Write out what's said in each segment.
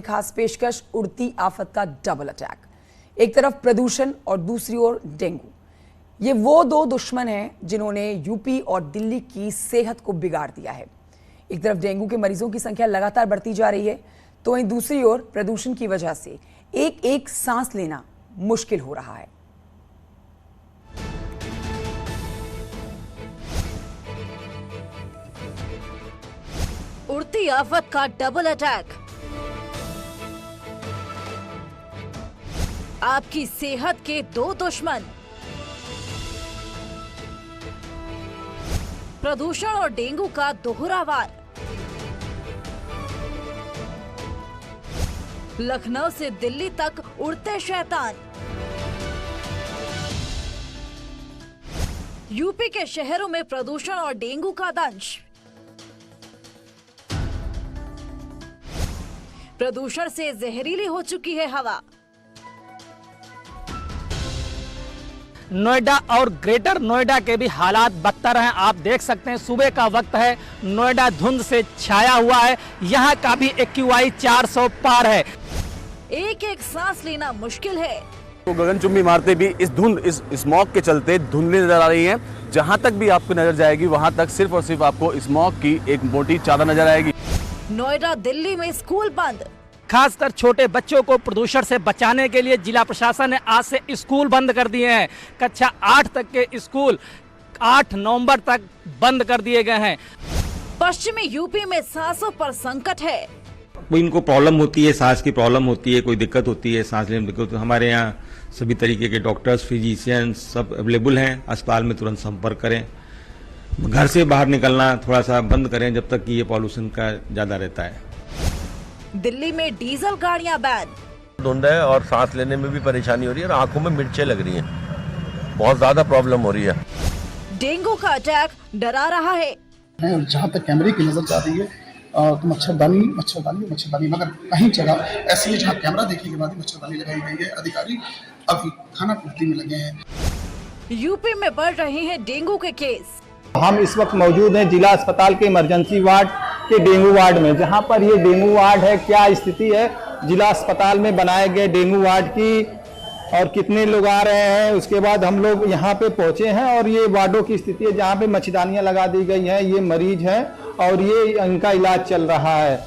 खास पेशकश उड़ती आफत का डबल अटैक। एक तरफ प्रदूषण और दूसरी ओर डेंगू। ये वो दो दुश्मन हैं जिन्होंने यूपी और दिल्ली की सेहत को बिगाड़ दिया है। एक तरफ डेंगू के मरीजों की संख्या लगातार बढ़ती जा रही है, तो वहीं दूसरी ओर प्रदूषण की वजह से एक एक सांस लेना मुश्किल हो रहा है। उड़ती आफत का डबल अटैक। आपकी सेहत के दो दुश्मन, प्रदूषण और डेंगू का दोहरा वार। लखनऊ से दिल्ली तक उड़ते शैतान। यूपी के शहरों में प्रदूषण और डेंगू का दंश। प्रदूषण से जहरीली हो चुकी है हवा। नोएडा और ग्रेटर नोएडा के भी हालात बदतर हैं। आप देख सकते हैं सुबह का वक्त है, नोएडा धुंध से छाया हुआ है। यहाँ का भी AQI 400 पार है। एक एक सांस लेना मुश्किल है। तो गगनचुंबी इमारतें भी इस धुंध, इस स्मॉग के चलते धुंधली नजर आ रही हैं। जहां तक भी आपको नजर जाएगी वहां तक सिर्फ और सिर्फ आपको स्मॉग की एक मोटी चादर नजर आएगी। नोएडा दिल्ली में स्कूल बंद। खासकर छोटे बच्चों को प्रदूषण से बचाने के लिए जिला प्रशासन ने आज से स्कूल बंद कर दिए हैं। कक्षा 8 तक के स्कूल 8 नवंबर तक बंद कर दिए गए हैं। पश्चिमी यूपी में सांसों पर संकट है। कोई इनको प्रॉब्लम होती है, सांस की प्रॉब्लम होती है, कोई दिक्कत होती है, सांस लेने में दिक्कत, तो हमारे यहाँ सभी तरीके के डॉक्टर्स, फिजिशियन सब अवेलेबल हैं। अस्पताल में तुरंत संपर्क करें। घर से बाहर निकलना थोड़ा सा बंद करें जब तक कि ये पॉल्यूशन का ज्यादा रहता है। दिल्ली में डीजल गाड़ियां बैन। धुंध है और सांस लेने में भी परेशानी हो रही है और आंखों में मिर्चें लग रही हैं। बहुत ज्यादा प्रॉब्लम हो रही है। डेंगू का अटैक डरा रहा है। जहाँ तक कैमरे की नजर जा रही है तो मच्छरदानी, मगर कहीं जगह ऐसी है जहाँ कैमरा देखने के बाद मच्छरदानी लगाई गई है। अधिकारी अभी खाना पूर्ति में लगे हैं। यूपी में बढ़ रहे हैं डेंगू के केस। हम इस वक्त मौजूद हैं जिला अस्पताल के इमरजेंसी वार्ड के डेंगू वार्ड में, जहां पर ये डेंगू वार्ड है। क्या स्थिति है जिला अस्पताल में बनाए गए डेंगू वार्ड की और कितने लोग आ रहे हैं, उसके बाद हम लोग यहाँ पे पहुंचे हैं और ये वार्डों की स्थिति है जहाँ पे मच्छरदानियां लगा दी गई हैं। ये मरीज हैं और ये इनका इलाज चल रहा है।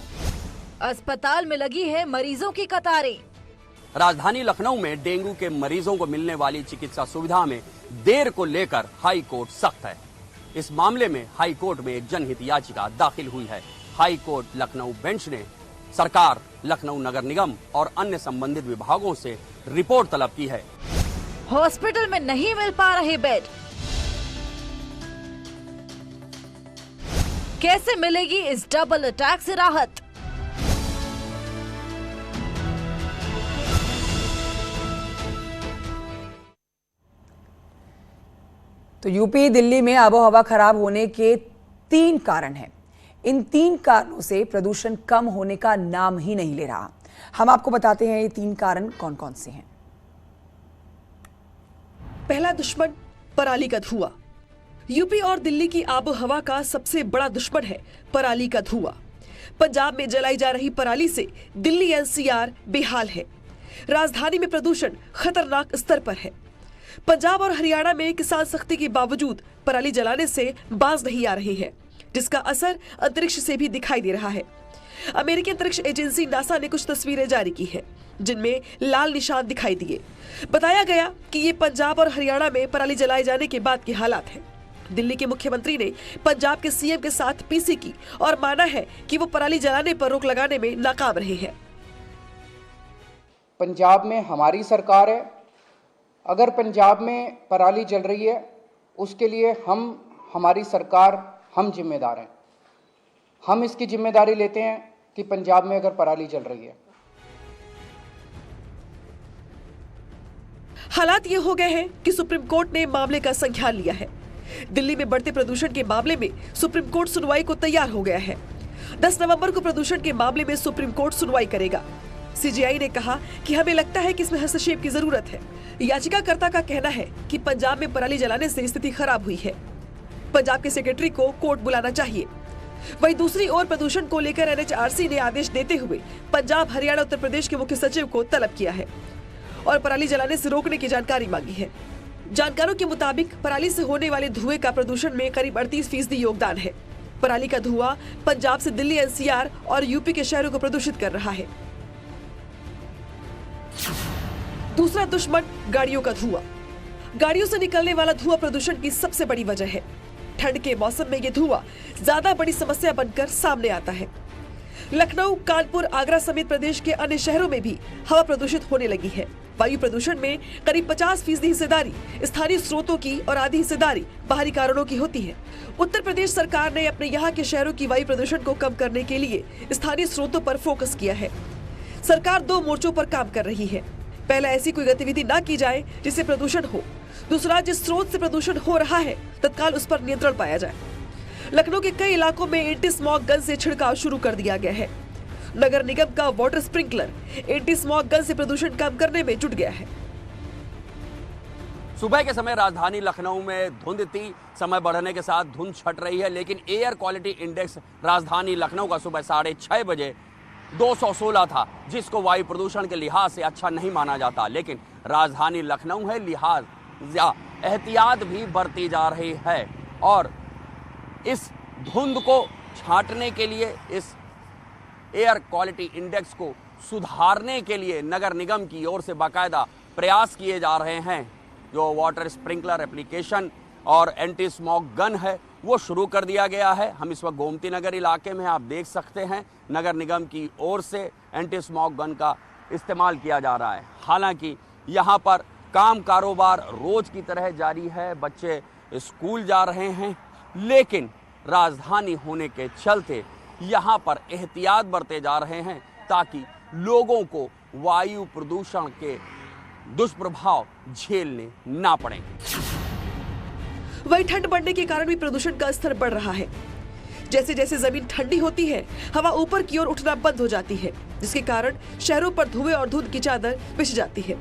अस्पताल में लगी है मरीजों की कतारें। राजधानी लखनऊ में डेंगू के मरीजों को मिलने वाली चिकित्सा सुविधा में देर को लेकर हाई कोर्ट सख्त है। इस मामले में हाई कोर्ट में एक जनहित याचिका दाखिल हुई है। हाई कोर्ट लखनऊ बेंच ने सरकार, लखनऊ नगर निगम और अन्य संबंधित विभागों से रिपोर्ट तलब की है। हॉस्पिटल में नहीं मिल पा रहे बेड। कैसे मिलेगी इस डबल अटैक से राहत? तो यूपी दिल्ली में आबोहवा खराब होने के 3 कारण हैं। इन 3 कारणों से प्रदूषण कम होने का नाम ही नहीं ले रहा। हम आपको बताते हैं ये 3 कारण कौन कौन से हैं। पहला दुश्मन पराली का धुआं। यूपी और दिल्ली की आबोहवा का सबसे बड़ा दुश्मन है पराली का धुआं। पंजाब में जलाई जा रही पराली से दिल्ली NCR बेहाल है। राजधानी में प्रदूषण खतरनाक स्तर पर है। पंजाब और हरियाणा में किसान सख्ती के बावजूद पराली जलाने से बाज नहीं आ रही है, जिसका असर अंतरिक्ष से भी दिखाई दे रहा है। अमेरिकी अंतरिक्ष एजेंसी नासा ने कुछ तस्वीरें जारी की हैं, जिनमें लाल निशान दिखाई दिए। बताया गया कि ये पंजाब और हरियाणा में पराली जलाए जाने के बाद के हालात हैं। दिल्ली के मुख्यमंत्री ने पंजाब के CM के साथ PC की और माना है कि वो पराली जलाने पर रोक लगाने में नाकाम रहे हैं। पंजाब में हमारी सरकार है। अगर पंजाब में पराली जल रही है उसके लिए हमारी सरकार जिम्मेदार हैं। हम इसकी जिम्मेदारी लेते हैं कि पंजाब में अगर पराली जल रही है। हालात ये हो गए हैं कि सुप्रीम कोर्ट ने मामले का संज्ञान लिया है। दिल्ली में बढ़ते प्रदूषण के मामले में सुप्रीम कोर्ट सुनवाई को तैयार हो गया है। 10 नवंबर को प्रदूषण के मामले में सुप्रीम कोर्ट सुनवाई करेगा। CGI ने कहा कि हमें लगता है कि इसमें हस्तक्षेप की जरूरत है। याचिकाकर्ता का कहना है कि पंजाब में पराली जलाने से स्थिति खराब हुई है। पंजाब के सेक्रेटरी को कोर्ट बुलाना चाहिए। वहीं दूसरी ओर प्रदूषण को लेकर एनएचआरसी ने आदेश देते हुए पंजाब, हरियाणा, उत्तर प्रदेश के मुख्य सचिव को तलब किया है और पराली जलाने से रोकने की जानकारी मांगी है। जानकारों के मुताबिक पराली से होने वाले धुएं का प्रदूषण में करीब 38% योगदान है। पराली का धुआं पंजाब से दिल्ली, एनसीआर और यूपी के शहरों को प्रदूषित कर रहा है। दूसरा दुश्मन गाड़ियों का धुआं। गाड़ियों से निकलने वाला धुआं प्रदूषण की सबसे बड़ी वजह है। ठंड के मौसम में ये धुआं ज्यादा बड़ी समस्या बनकर सामने आता है। लखनऊ, कानपुर, आगरा समेत प्रदेश के अन्य शहरों में भी हवा प्रदूषित होने लगी है। वायु प्रदूषण में करीब 50% हिस्सेदारी स्थानीय स्रोतों की और आधी हिस्सेदारी बाहरी कारणों की होती है। उत्तर प्रदेश सरकार ने अपने यहाँ के शहरों की वायु प्रदूषण को कम करने के लिए स्थानीय स्रोतों पर फोकस किया है। सरकार 2 मोर्चों पर काम कर रही है। पहला, ऐसी कोई गतिविधि न की जाए जिससे प्रदूषण हो। दूसरा, जिस स्रोत से प्रदूषण हो रहा है तत्काल उस पर नियंत्रण पाया जाए। लखनऊ के कई इलाकों में एंटी स्मॉग गन से छिड़काव शुरू कर दिया गया है। नगर निगम का water sprinkler anti smog gun से प्रदूषण कम करने में जुट गया है। सुबह के समय राजधानी लखनऊ में धुंध थी। समय बढ़ने के साथ धुंध छट रही है, लेकिन एयर क्वालिटी इंडेक्स राजधानी लखनऊ का सुबह 6:30 बजे 216 था, जिसको वायु प्रदूषण के लिहाज से अच्छा नहीं माना जाता। लेकिन राजधानी लखनऊ है, लिहाज या एहतियात भी बरती जा रही है और इस धुंध को छांटने के लिए, इस एयर क्वालिटी इंडेक्स को सुधारने के लिए नगर निगम की ओर से बाकायदा प्रयास किए जा रहे हैं। जो वाटर स्प्रिंकलर एप्लीकेशन और एंटी स्मॉग गन है वो शुरू कर दिया गया है। हम इस वक्त गोमती नगर इलाके में, आप देख सकते हैं, नगर निगम की ओर से एंटी स्मॉग गन का इस्तेमाल किया जा रहा है। हालांकि यहाँ पर काम कारोबार रोज की तरह जारी है, बच्चे स्कूल जा रहे हैं, लेकिन राजधानी होने के चलते यहाँ पर एहतियात बरते जा रहे हैं ताकि लोगों को वायु प्रदूषण के दुष्प्रभाव झेलने ना पड़े। वही ठंड बढ़ने के कारण भी प्रदूषण का स्तर बढ़ रहा है। जैसे जैसे जमीन ठंडी होती है, हवा ऊपर की ओर उठना बंद हो जाती है, जिसके कारण शहरों पर धुएं और धुंध की चादर बिछ जाती है।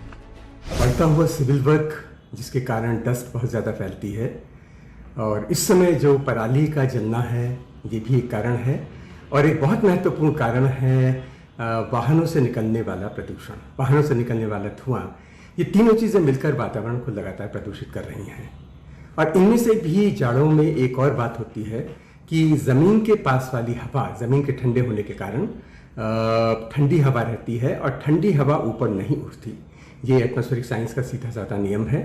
बढ़ता हुआ सिविल वर्क, जिसके कारण डस्ट बहुत ज़्यादा फैलती है, और इस समय जो पराली का जलना है ये भी एक कारण है। और एक बहुत महत्वपूर्ण कारण है वाहनों से निकलने वाला प्रदूषण, वाहनों से निकलने वाला धुआं। ये तीनों चीज़ें मिलकर वातावरण को लगातार प्रदूषित कर रही हैं। और इनमें से भी जाड़ों में एक और बात होती है कि ज़मीन के पास वाली हवा, ज़मीन के ठंडे होने के कारण ठंडी हवा रहती है और ठंडी हवा ऊपर नहीं उठती। ये एटमॉस्फेरिक साइंस का सीधा साधा नियम है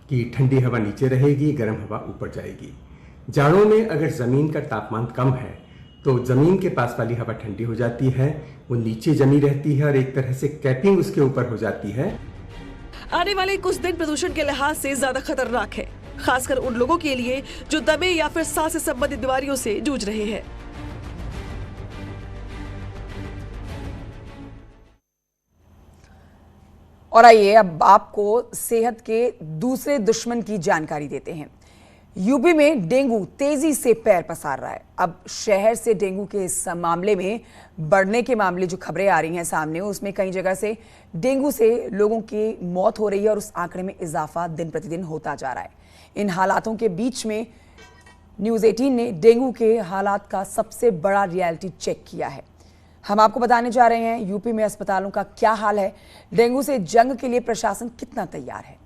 कि ठंडी हवा नीचे रहेगी, गर्म हवा ऊपर जाएगी। जाड़ों में अगर ज़मीन का तापमान कम है तो ज़मीन के पास वाली हवा ठंडी हो जाती है, वो नीचे जमी रहती है और एक तरह से कैपिंग उसके ऊपर हो जाती है। आने वाले कुछ दिन प्रदूषण के लिहाज से ज्यादा खतरनाक है, खासकर उन लोगों के लिए जो दमे या फिर सांस से संबंधित बीमारियों से जूझ रहे हैं। और आइए अब आपको सेहत के दूसरे दुश्मन की जानकारी देते हैं। यूपी में डेंगू तेजी से पैर पसार रहा है। अब शहर से डेंगू के इस मामले में बढ़ने के मामले जो खबरें आ रही हैं सामने, उसमें कई जगह से डेंगू से लोगों की मौत हो रही है और उस आंकड़े में इजाफा दिन प्रतिदिन होता जा रहा है। इन हालातों के बीच में न्यूज़ 18 ने डेंगू के हालात का सबसे बड़ा रियलिटी चेक किया है। हम आपको बताने जा रहे हैं यूपी में अस्पतालों का क्या हाल है, डेंगू से जंग के लिए प्रशासन कितना तैयार है।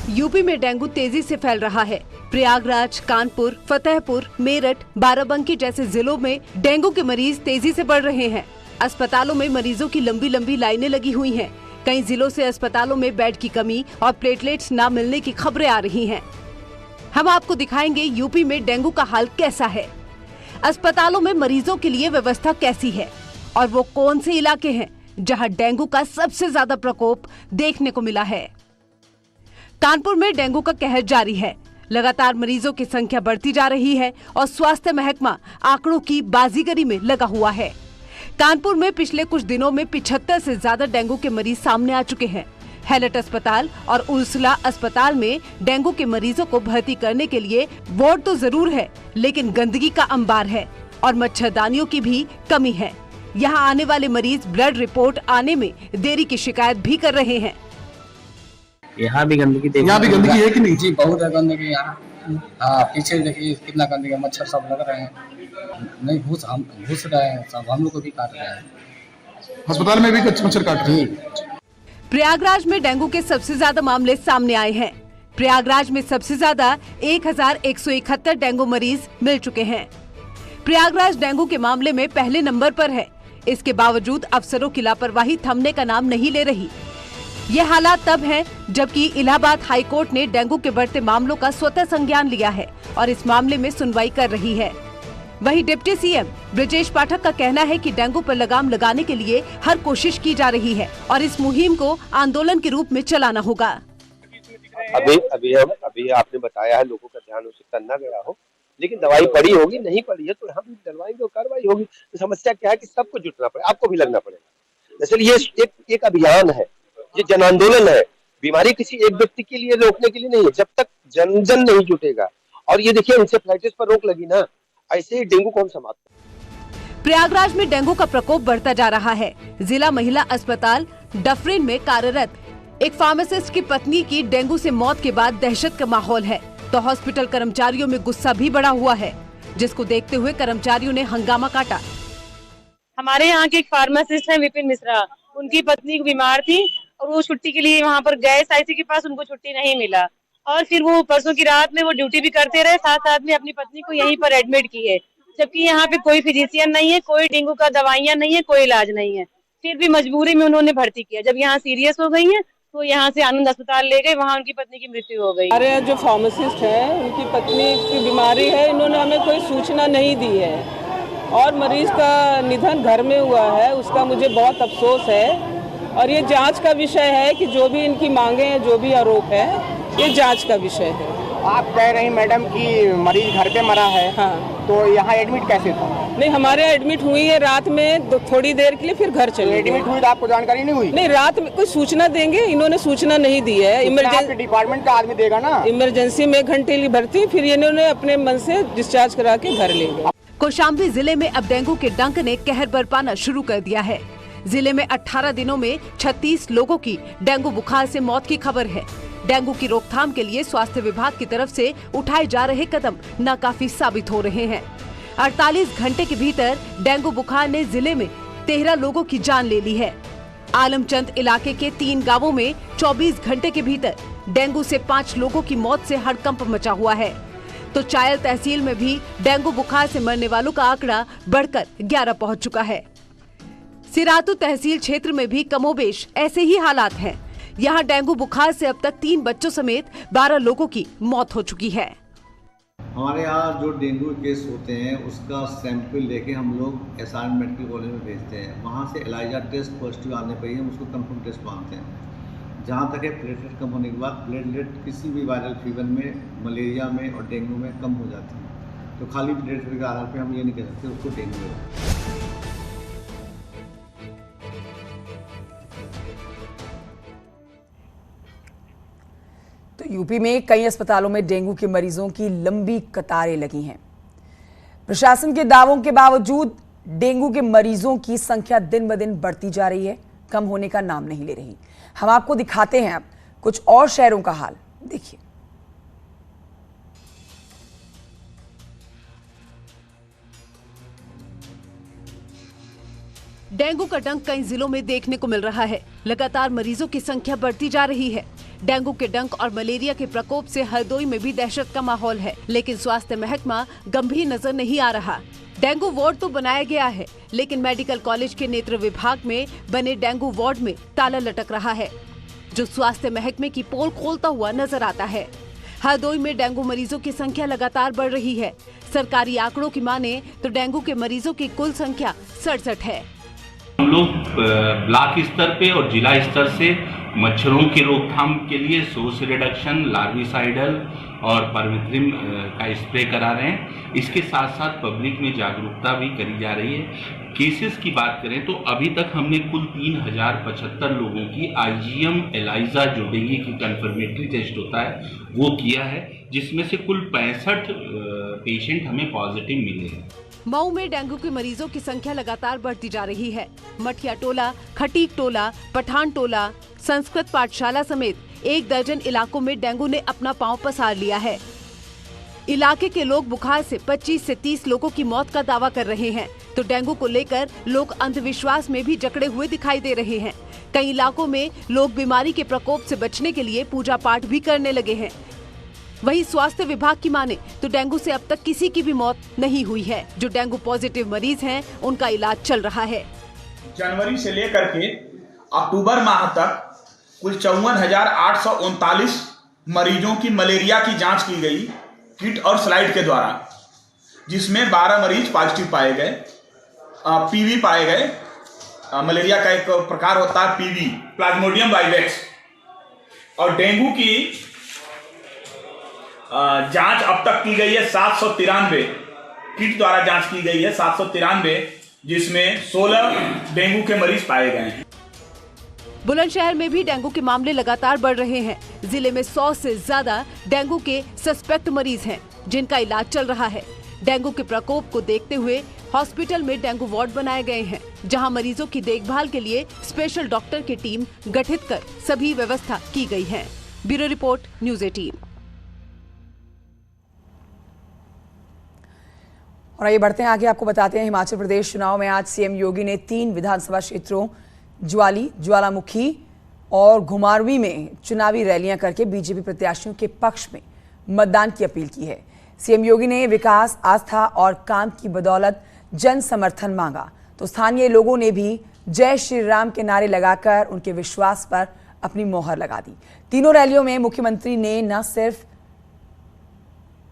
यूपी में डेंगू तेजी से फैल रहा है। प्रयागराज, कानपुर, फतेहपुर, मेरठ, बाराबंकी जैसे जिलों में डेंगू के मरीज तेजी से बढ़ रहे हैं। अस्पतालों में मरीजों की लंबी लंबी लाइनें लगी हुई हैं। कई जिलों से अस्पतालों में बेड की कमी और प्लेटलेट्स न मिलने की खबरें आ रही हैं। हम आपको दिखाएंगे यूपी में डेंगू का हाल कैसा है, अस्पतालों में मरीजों के लिए व्यवस्था कैसी है और वो कौन से इलाके हैं जहां डेंगू का सबसे ज्यादा प्रकोप देखने को मिला है। कानपुर में डेंगू का कहर जारी है। लगातार मरीजों की संख्या बढ़ती जा रही है और स्वास्थ्य महकमा आंकड़ों की बाजीगरी में लगा हुआ है। कानपुर में पिछले कुछ दिनों में 75 से ज्यादा डेंगू के मरीज सामने आ चुके हैं। हैलट अस्पताल और उर्सुला अस्पताल में डेंगू के मरीजों को भर्ती करने के लिए वार्ड तो जरूर है, लेकिन गंदगी का अंबार है और मच्छरदानियों की भी कमी है। यहाँ आने वाले मरीज ब्लड रिपोर्ट आने में देरी की शिकायत भी कर रहे हैं। यहाँ भी गंदगी देखिए, यहाँ भी गंदगी है कि नहीं? जी बहुत है गंदगी यहाँ। हाँ पीछे देखिए कितना गंदगी है, मच्छर सब लग रहे हैं, नहीं घुस रहे हैं सब, हम लोग को भी काट रहे हैं। अस्पताल में भी मच्छर काट रहे हैं। प्रयागराज में डेंगू के सबसे ज्यादा मामले सामने आए हैं। प्रयागराज में सबसे ज्यादा 1171 डेंगू मरीज मिल चुके हैं। प्रयागराज डेंगू के मामले में पहले नंबर पर है। इसके बावजूद अफसरों की लापरवाही थमने का नाम नहीं ले रही। ये हालात तब हैं जबकि इलाहाबाद हाई कोर्ट ने डेंगू के बढ़ते मामलों का स्वतः संज्ञान लिया है और इस मामले में सुनवाई कर रही है। वहीं डिप्टी सीएम ब्रजेश पाठक का कहना है कि डेंगू पर लगाम लगाने के लिए हर कोशिश की जा रही है और इस मुहिम को आंदोलन के रूप में चलाना होगा। अभी आपने बताया है लोगों का ध्यान उसे करना गया हो, लेकिन दवाई पड़ी होगी, नहीं पड़ी है तो हम डलवाएंगे और कार्रवाई होगी। तो समस्या क्या है कि सबको जुटना पड़ेगा, आपको भी लगना पड़ेगा। दरअसल ये एक अभियान है, ये जन आंदोलन है। बीमारी किसी एक व्यक्ति के लिए रोकने के लिए नहीं है। जब तक जन नहीं जुटेगा, और ये देखिए इंसेफ्लाइटिस पर रोक लगी ना, ऐसे ही डेंगू कौन समाप्त। प्रयागराज में डेंगू का प्रकोप बढ़ता जा रहा है। जिला महिला अस्पताल डफरिन में कार्यरत एक फार्मासिस्ट की पत्नी की डेंगू से मौत के बाद दहशत का माहौल है, तो हॉस्पिटल कर्मचारियों में गुस्सा भी बढ़ा हुआ है, जिसको देखते हुए कर्मचारियों ने हंगामा काटा। हमारे यहाँ के एक फार्मासिस्ट हैं विपिन मिश्रा, उनकी पत्नी बीमार थी और वो छुट्टी के लिए वहाँ पर गए साइसी के पास, उनको छुट्टी नहीं मिला और फिर वो परसों की रात में वो ड्यूटी भी करते रहे, साथ साथ में अपनी पत्नी को यहीं पर एडमिट की है। जबकि यहाँ पे कोई फिजिशियन नहीं है, कोई डेंगू का दवाइयाँ नहीं है, कोई इलाज नहीं है, फिर भी मजबूरी में उन्होंने भर्ती किया। जब यहाँ सीरियस हो गई है तो यहाँ से आनंद अस्पताल ले गए, वहाँ उनकी पत्नी की मृत्यु हो गई। हमारे जो फार्मासिस्ट है उनकी पत्नी की बीमारी है, इन्होंने हमें कोई सूचना नहीं दी है और मरीज का निधन घर में हुआ है, उसका मुझे बहुत अफसोस है। और ये जांच का विषय है कि जो भी इनकी मांगे हैं, जो भी आरोप है, ये जांच का विषय है। आप कह रही मैडम कि मरीज घर पे मरा है, हाँ, तो यहाँ एडमिट कैसे था? नहीं, हमारे एडमिट हुई है रात में थोड़ी देर के लिए, फिर घर चले गए। एडमिट हुई तो आपको जानकारी नहीं हुई? नहीं, रात में कोई सूचना देंगे, इन्होंने सूचना नहीं दी है। इमरजेंसी डिपार्टमेंट का आदमी देगा ना। इमरजेंसी में 1 घंटे लिए भर्ती, फिर इन्होंने अपने मन से डिस्चार्ज करा के घर ले गए। कौशाम्बी जिले में अब डेंगू के डंक ने कहर बरपाना शुरू कर दिया है। जिले में 18 दिनों में 36 लोगों की डेंगू बुखार से मौत की खबर है। डेंगू की रोकथाम के लिए स्वास्थ्य विभाग की तरफ से उठाए जा रहे कदम नाकाफी साबित हो रहे हैं। 48 घंटे के भीतर डेंगू बुखार ने जिले में 13 लोगों की जान ले ली है। आलमचंद इलाके के 3 गांवों में 24 घंटे के भीतर डेंगू से 5 लोगों की मौत से हड़कंप मचा हुआ है। तो चायल तहसील में भी डेंगू बुखार से मरने वालों का आंकड़ा बढ़कर 11 पहुंच चुका है। सिरातू तहसील क्षेत्र में भी कमोबेश ऐसे ही हालात हैं। यहाँ डेंगू बुखार से अब तक 3 बच्चों समेत 12 लोगों की मौत हो चुकी है। हमारे यहाँ जो डेंगू केस होते हैं उसका सैंपल लेके हम लोग एसआर मेडिकल कॉलेज में भेजते हैं। वहाँ से एलाइजा टेस्ट पॉजिटिव आने पर ही हम उसको कंफर्म टेस्ट मांगते हैं। जहाँ तक है प्लेटलेट कम होने के बाद, प्लेटलेट किसी भी वायरल फीवर में, मलेरिया में और डेंगू में कम हो जाती है। तो खाली प्लेटलेट के आधार पर हम ये नहीं कह सकते उसको डेंगू है। तो यूपी में कई अस्पतालों में डेंगू के मरीजों की लंबी कतारें लगी हैं। प्रशासन के दावों के बावजूद डेंगू के मरीजों की संख्या दिन ब दिन बढ़ती जा रही है, कम होने का नाम नहीं ले रही। हम आपको दिखाते हैं अब कुछ और शहरों का हाल, देखिए। डेंगू का डंक कई जिलों में देखने को मिल रहा है। लगातार मरीजों की संख्या बढ़ती जा रही है। डेंगू के डंक और मलेरिया के प्रकोप से हरदोई में भी दहशत का माहौल है, लेकिन स्वास्थ्य महकमा गंभीर नजर नहीं आ रहा। डेंगू वार्ड तो बनाया गया है, लेकिन मेडिकल कॉलेज के नेत्र विभाग में बने डेंगू वार्ड में ताला लटक रहा है, जो स्वास्थ्य महकमे की पोल खोलता हुआ नजर आता है। हरदोई में डेंगू मरीजों की संख्या लगातार बढ़ रही है। सरकारी आंकड़ों की माने तो डेंगू के मरीजों की कुल संख्या 67 है। हम लोग ब्लॉक स्तर पे और जिला स्तर से मच्छरों की रोकथाम के लिए सोर्स रिडक्शन, लार्विसाइडल और परमेथ्रिन का स्प्रे करा रहे हैं। इसके साथ साथ पब्लिक में जागरूकता भी करी जा रही है। केसेस की बात करें तो अभी तक हमने कुल 3075 लोगों की आईजीएम एलाइजा जो डेंगू की कंफर्मेटरी टेस्ट होता है वो किया है, जिसमें से कुल 65 पेशेंट हमें पॉजिटिव मिले हैं। मऊ में डेंगू के मरीजों की संख्या लगातार बढ़ती जा रही है। मठिया टोला, खटीक टोला, पठान टोला, संस्कृत पाठशाला समेत 1 दर्जन इलाकों में डेंगू ने अपना पांव पसार लिया है। इलाके के लोग बुखार से 25 से 30 लोगों की मौत का दावा कर रहे हैं, तो डेंगू को लेकर लोग अंधविश्वास में भी जकड़े हुए दिखाई दे रहे हैं। कई इलाकों में लोग बीमारी के प्रकोप से बचने के लिए पूजा पाठ भी करने लगे हैं। वहीं स्वास्थ्य विभाग की माने तो डेंगू से अब तक किसी की भी मौत नहीं हुई है। जो डेंगू पॉजिटिव मरीज हैं, उनका इलाज चल रहा है। जनवरी से लेकर के अक्टूबर माह तक कुल 54,839 मरीजों की मलेरिया की जांच की गई किट और स्लाइड के द्वारा, जिसमें 12 मरीज पॉजिटिव पाए गए, पीवी पाए गए। मलेरिया का एक प्रकार होता है पीवी, प्लाज्मोडियम वाइवेक्स। और डेंगू की जांच अब तक की गई है 793 किट द्वारा जांच की गई है 793, जिसमें 16 डेंगू के मरीज पाए गए हैं। बुलंदशहर में भी डेंगू के मामले लगातार बढ़ रहे हैं। जिले में 100 से ज्यादा डेंगू के सस्पेक्ट मरीज हैं, जिनका इलाज चल रहा है। डेंगू के प्रकोप को देखते हुए हॉस्पिटल में डेंगू वार्ड बनाए गए हैं, जहां मरीजों की देखभाल के लिए स्पेशल डॉक्टर की टीम गठित कर सभी व्यवस्था की गई है। Bureau report, news 18। और आइए बढ़ते हैं आगे, आपको बताते हैं हिमाचल प्रदेश चुनाव में आज सीएम योगी ने 3 विधानसभा क्षेत्रों ज्वाली, ज्वालामुखी और घुमारवीं में चुनावी रैलियां करके बीजेपी प्रत्याशियों के पक्ष में मतदान की अपील की है। सीएम योगी ने विकास, आस्था और काम की बदौलत जन समर्थन मांगा, तो स्थानीय लोगों ने भी जय श्री राम के नारे लगाकर उनके विश्वास पर अपनी मोहर लगा दी। तीनों रैलियों में मुख्यमंत्री ने न सिर्फ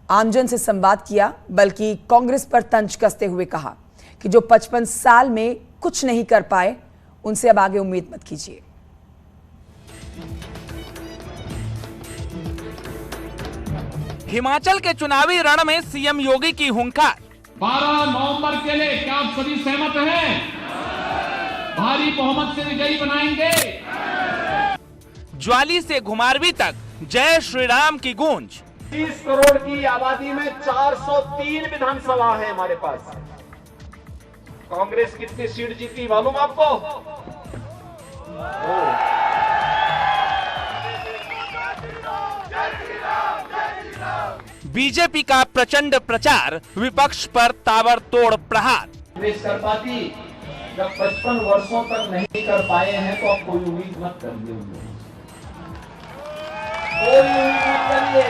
आमजन से संवाद किया, बल्कि कांग्रेस पर तंज कसते हुए कहा कि जो 55 साल में कुछ नहीं कर पाए, उनसे अब आगे उम्मीद मत कीजिए। हिमाचल के चुनावी रण में सीएम योगी की हुंकार। 12 नवंबर के लिए क्या आप सभी सहमत हैं? भारी बहुमत से विजयी बनाएंगे। ज्वाली से घुमारवीं तक जय श्री राम की गूंज। 30 करोड़ की आबादी में 403 विधानसभा है हमारे पास। कांग्रेस कितनी सीट जीती मालूम आपको? बीजेपी का प्रचंड प्रचार, विपक्ष पर ताबड़तोड़ प्रहार। कांग्रेस कर पाती, जब 55 वर्षों तक नहीं कर पाए हैं तो आप कोई उम्मीद मत करिए, कोई उम्मीद मत करिए।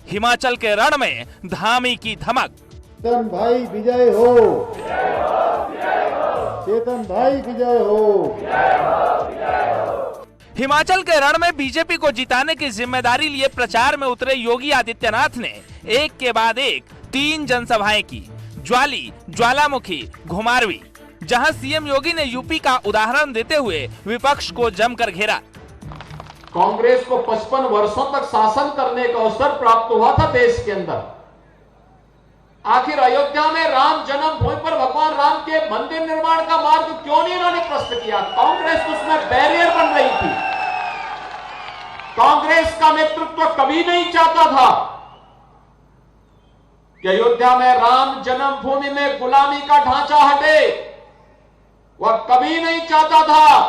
हिमाचल के रण में धामी की धमक। चेतन भाई विजय हो, चेतन भाई विजय हो। हिमाचल के रण में बीजेपी को जिताने की जिम्मेदारी लिए प्रचार में उतरे योगी आदित्यनाथ ने एक के बाद एक 3 जनसभाएं की। ज्वाली, ज्वालामुखी, घुमारवीं, जहां सीएम योगी ने यूपी का उदाहरण देते हुए विपक्ष को जमकर घेरा। कांग्रेस को 55 वर्षों तक शासन करने का अवसर प्राप्त हुआ था देश के अंदर। आखिर अयोध्या में राम जन्मभूमि पर भगवान राम के मंदिर निर्माण का मार्ग क्यों नहीं इन्होंने प्रशस्त किया? कांग्रेस उसमें बैरियर बन रही थी। कांग्रेस का नेतृत्व कभी नहीं चाहता था कि अयोध्या में राम जन्मभूमि में गुलामी का ढांचा हटे। वह कभी नहीं चाहता था